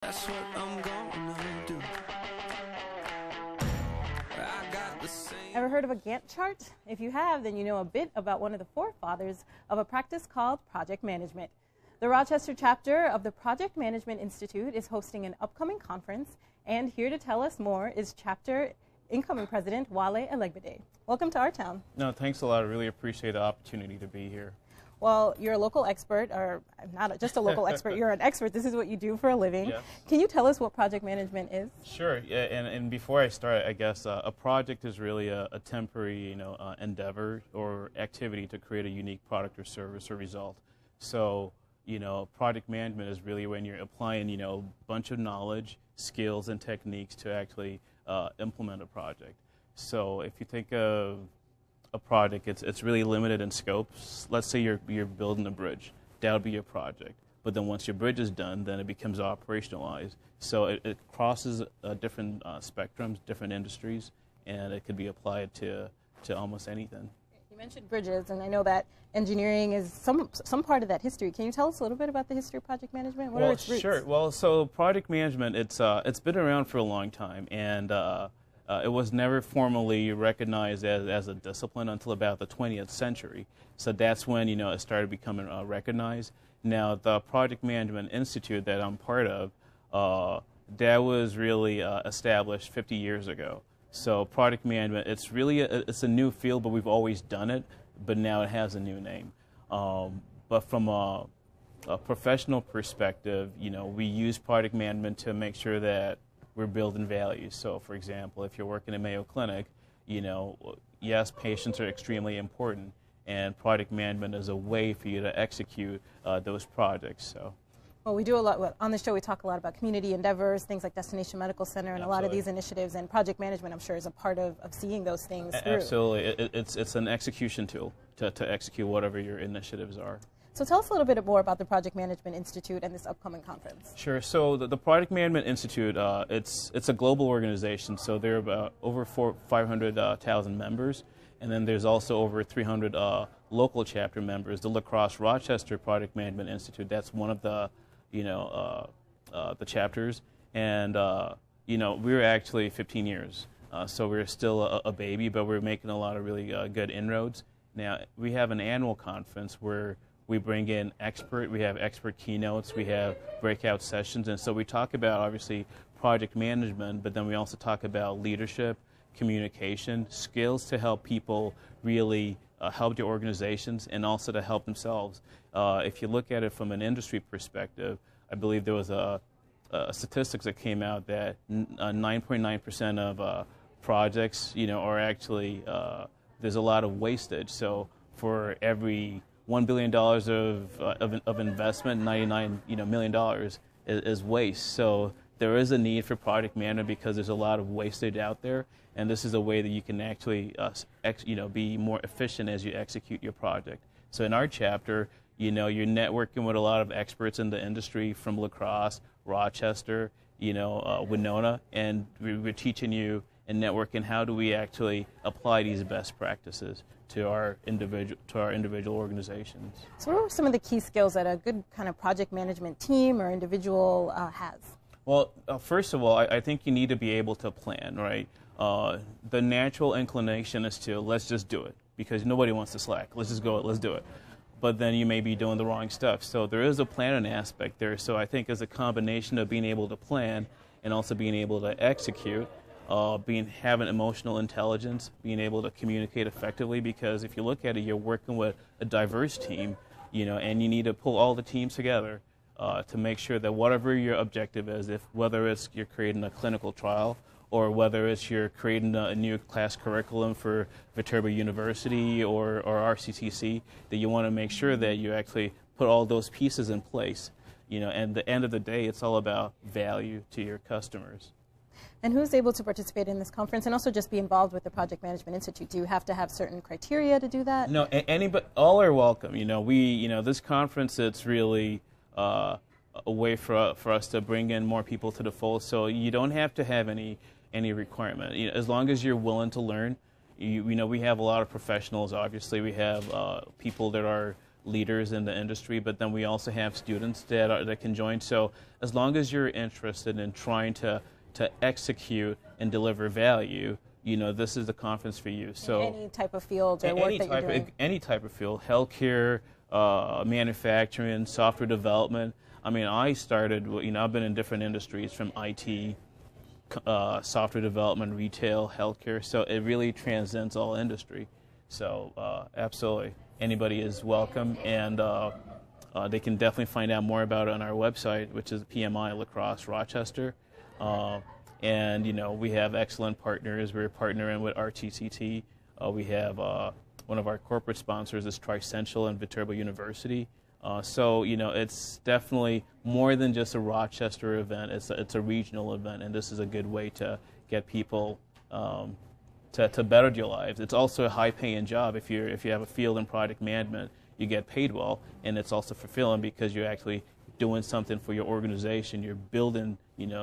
That's what I'm gonna do. I got the same. Ever heard of a Gantt chart? If you have, then you know a bit about one of the forefathers of a practice called project management. The Rochester chapter of the Project Management Institute is hosting an upcoming conference, and here to tell us more is chapter incoming president Wale Elegbede. Welcome to our town. No, thanks a lot. I really appreciate the opportunity to be here. Well, you're a local expert, or not just a local expert, you're an expert. This is what you do for a living. Yes. Can you tell us what project management is? Sure. Yeah, and before I start, I guess a project is really a temporary, endeavor or activity to create a unique product or service or result. So, project management is really when you're applying, a bunch of knowledge, skills, and techniques to actually implement a project. So if you think of a project, it's really limited in scope. Let's say you're building a bridge. That would be your project. But then once your bridge is done, then it becomes operationalized. So it crosses different spectrums, different industries, and it could be applied to almost anything. You mentioned bridges, and I know that engineering is some part of that history. Can you tell us a little bit about the history of project management? What are its roots? Sure. Well, so project management, it's been around for a long time, and it was never formally recognized as a discipline until about the 20th century. So that's when it started becoming recognized. Now the Project Management Institute that I'm part of, that was really established 50 years ago. So project management, it's really it's a new field, but we've always done it. But now it has a new name. But from a professional perspective, we use project management to make sure that we're building values. So, for example, if you're working at Mayo Clinic, yes, patients are extremely important, and project management is a way for you to execute those projects. So. Well, we do a lot on the show. We talk a lot about community endeavors, things like Destination Medical Center, and Absolutely. a lot of these initiatives. And project management, I'm sure, is a part of seeing those things through. Absolutely, it's an execution tool to execute whatever your initiatives are. So tell us a little bit more about the Project Management Institute and this upcoming conference. Sure. So the Project Management Institute, it's a global organization. So there are about over 500,000 members, and then there's also over 300 local chapter members. The Crosse Rochester Project Management Institute, that's one of the the chapters, and we're actually 15 years, so we're still a baby, but we're making a lot of really good inroads. Now we have an annual conference where we bring in we have expert keynotes, we have breakout sessions, and so we talk about obviously project management, but then we also talk about leadership, communication, skills to help people really help their organizations and also to help themselves. If you look at it from an industry perspective, I believe there was a statistics that came out that 9.9% of projects, are actually, there's a lot of wastage. So for every $1 billion of investment, $99 million is waste. So there is a need for project management because there's a lot of wastage out there, and this is a way that you can actually be more efficient as you execute your project. So in our chapter, you're networking with a lot of experts in the industry from La Crosse, Rochester, Winona, and we're teaching you and networking how do we actually apply these best practices to our individual organizations. So what are some of the key skills that a good kind of project management team or individual has? Well, first of all, I think you need to be able to plan, right? The natural inclination is to let's just do it because nobody wants to slack. Let's just go, let's do it. But then you may be doing the wrong stuff. So there is a planning aspect there. So I think as a combination of being able to plan and also being able to execute, having emotional intelligence, being able to communicate effectively, because if you look at it, you're working with a diverse team, and you need to pull all the teams together to make sure that whatever your objective is, whether it's you're creating a clinical trial or whether it's you're creating a new class curriculum for Viterbo University or RCTC, that you want to make sure that you actually put all those pieces in place. And at the end of the day, it's all about value to your customers. And who's able to participate in this conference and also just be involved with the Project Management Institute? Do you have to have certain criteria to do that? No, anybody, all are welcome. This conference, it's really a way for us to bring in more people to the fold. So you don't have to have any requirement. As long as you're willing to learn. We have a lot of professionals. Obviously, we have people that are leaders in the industry, but then we also have students that can join. So as long as you're interested in trying to execute and deliver value, this is the conference for you. So in any type of field or work that you're doing? Any type of field, healthcare, manufacturing, software development. I mean, I started, I've been in different industries from IT, software development, retail, healthcare, so it really transcends all industry. So absolutely, anybody is welcome, and they can definitely find out more about it on our website, which is PMI La Crosse Rochester. And we have excellent partners. We're partnering with RTCT. We have one of our corporate sponsors is Tricential and Viterbo University. So it's definitely more than just a Rochester event. It's a regional event, and this is a good way to get people to better your lives. It's also a high-paying job. If you have a field in project management, you get paid well, and it's also fulfilling because you're actually doing something for your organization. You're building,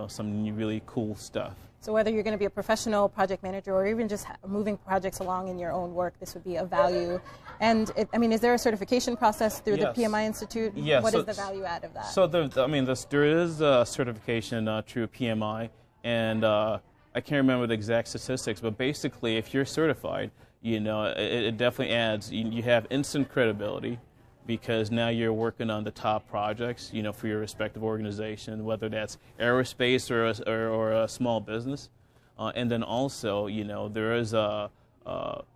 some really cool stuff. So whether you're going to be a professional project manager or even just moving projects along in your own work, this would be of value. And is there a certification process through the PMI Institute? Yes. What is the value add of that? So there is a certification through PMI, and I can't remember the exact statistics, but basically, if you're certified, it definitely adds. You have instant credibility, because now you're working on the top projects, for your respective organization, whether that's aerospace or a small business. And then also, there is a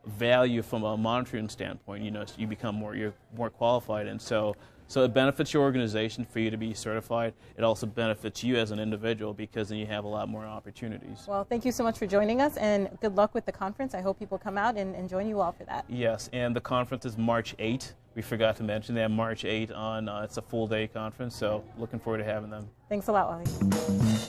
value from a monitoring standpoint. So you become you're more qualified, and so it benefits your organization for you to be certified. It also benefits you as an individual because then you have a lot more opportunities. Well, thank you so much for joining us, and good luck with the conference. I hope people come out and join you all for that. Yes, and the conference is March 8th. We forgot to mention that March 8th it's a full-day conference, so looking forward to having them. Thanks a lot, Wale.